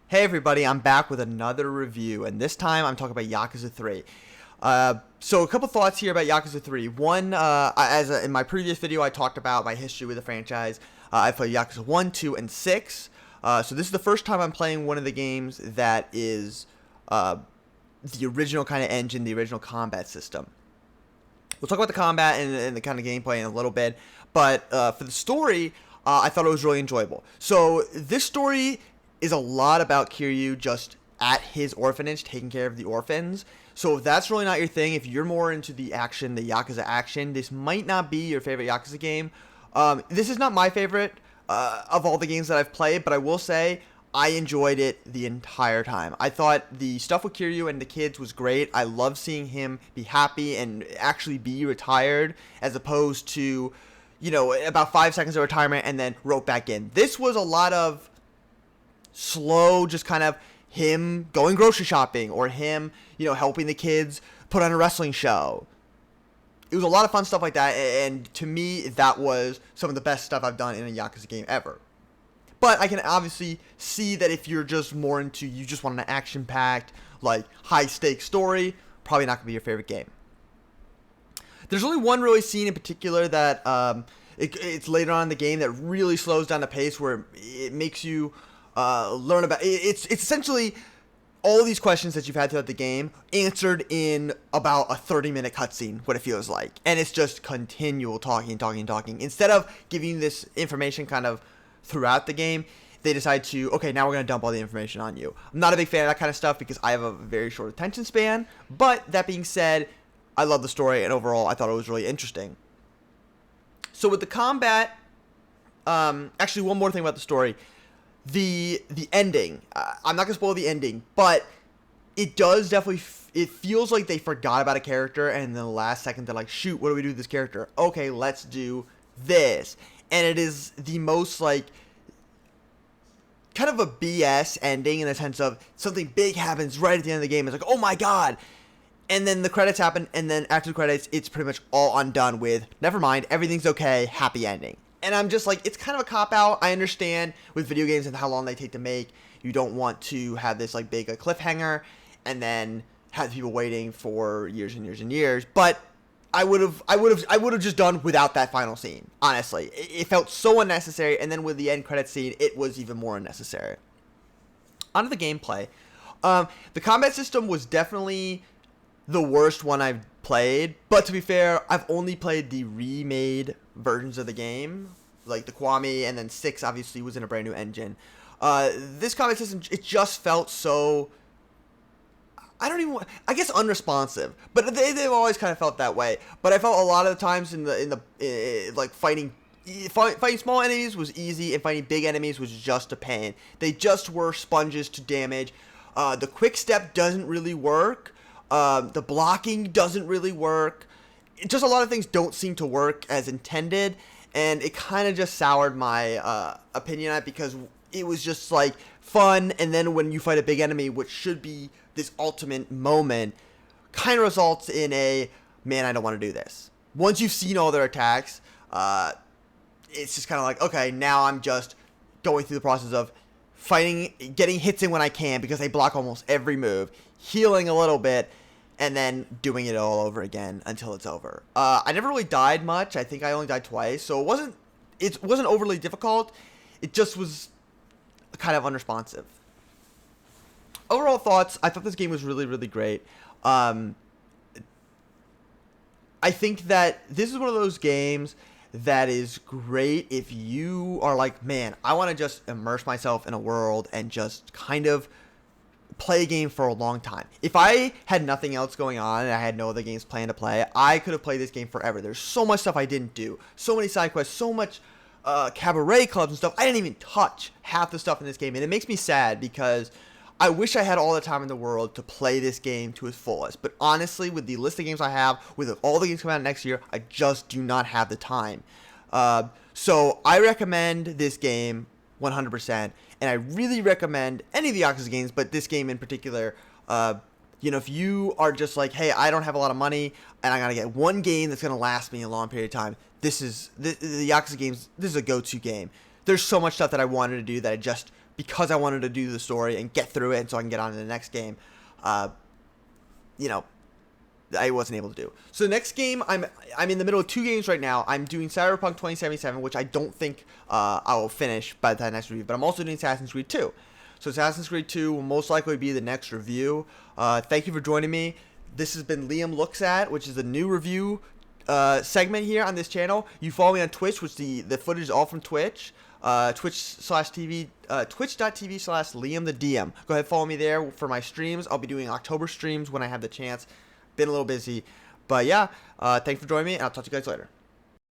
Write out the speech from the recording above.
Hey everybody, I'm back with another review, and this time I'm talking about Yakuza 3. So a couple thoughts here about Yakuza 3. One, in my previous video I talked about my history with the franchise. I played Yakuza 1, 2, and 6. So this is the first time I'm playing one of the games that is the original kind of engine, the original combat system. We'll talk about the combat and the kind of gameplay in a little bit, but for the story, I thought it was really enjoyable. So this story is a lot about Kiryu just at his orphanage taking care of the orphans. So if that's really not your thing, if you're more into the action, the Yakuza action, this might not be your favorite Yakuza game. This is not my favorite of all the games that I've played, but I will say I enjoyed it the entire time. I thought the stuff with Kiryu and the kids was great. I love seeing him be happy and actually be retired as opposed to, about 5 seconds of retirement and then rope back in. This was a lot of slow, just kind of him going grocery shopping or him, helping the kids put on a wrestling show. It was a lot of fun stuff like that, and to me, that was some of the best stuff I've done in a Yakuza game ever. But I can obviously see that if you're just more into, you just want an action-packed, like, high-stakes story, probably not going to be your favorite game. There's only one really scene in particular that it's later on in the game that really slows down the pace, where it makes you learn about it's essentially all these questions that you've had throughout the game answered in about a 30-minute cutscene, what it feels like, and it's just continual talking instead of giving you this information kind of throughout the game. They decide to, okay, now we're going to dump all the information on you. I'm not a big fan of that kind of stuff because I have a very short attention span, but that being said, I love the story, and overall I thought it was really interesting. So with the combat, actually one more thing about the story. The ending, I'm not going to spoil the ending, but it does definitely, it feels like they forgot about a character, and in the last second they're like, shoot, what do we do with this character? Okay, let's do this. And it is the most, like, kind of a BS ending in the sense of something big happens right at the end of the game. It's like, oh my god. And then the credits happen, and then after the credits, it's pretty much all undone with, never mind, everything's okay, happy ending. And I'm just like, it's kind of a cop-out. I understand with video games and how long they take to make, you don't want to have this like big cliffhanger and then have people waiting for years and years and years. But I would have just done without that final scene. Honestly, it felt so unnecessary. And then with the end credit scene, it was even more unnecessary. Onto the gameplay, the combat system was definitely the worst one I've played, but to be fair, I've only played the remade versions of the game, like the Kwame, and then 6 obviously was in a brand new engine. This combat system, it just felt so, I guess unresponsive, but they've always kind of felt that way. But I felt a lot of the times like fighting small enemies was easy, and fighting big enemies was just a pain. They just were sponges to damage. The quick step doesn't really work. The blocking doesn't really work. Just a lot of things don't seem to work as intended, and it kind of just soured my opinion on it because it was just like fun, and then when you fight a big enemy, which should be this ultimate moment, kind of results in a, man, I don't want to do this. Once you've seen all their attacks, it's just kind of like, okay, now I'm just going through the process of fighting, getting hits in when I can because they block almost every move, healing a little bit, and then doing it all over again until it's over. I never really died much. I think I only died twice, so it wasn't overly difficult. It just was kind of unresponsive. Overall thoughts, I thought this game was really, really great. I think that this is one of those games that is great if you are like, man, I want to just immerse myself in a world and just kind of play a game for a long time. If I had nothing else going on and I had no other games planned to play, I could have played this game forever. There's so much stuff I didn't do, so many side quests, so much cabaret clubs and stuff. I didn't even touch half the stuff in this game, and it makes me sad because I wish I had all the time in the world to play this game to its fullest. But honestly, with the list of games I have, with all the games coming out next year, I just do not have the time. So I recommend this game 100%, and I really recommend any of the Yakuza games, but this game in particular. If you are just like, hey, I don't have a lot of money, and I gotta get one game that's gonna last me a long period of time, this is the Yakuza games. This is a go-to game. There's so much stuff that I wanted to do that I just because I wanted to do the story and get through it, and so I can get on to the next game. You know, I wasn't able to do. So the next game, I'm in the middle of 2 games right now. I'm doing Cyberpunk 2077, which I don't think I will finish by the time next review. But I'm also doing Assassin's Creed 2. So Assassin's Creed 2 will most likely be the next review. Thank you for joining me. This has been Liam Looks At, which is a new review segment here on this channel. You follow me on Twitch, which the footage is all from Twitch. Twitch.tv /Liam the DM. Go ahead, follow me there for my streams. I'll be doing October streams when I have the chance. Been a little busy, but yeah, thanks for joining me, and I'll talk to you guys later.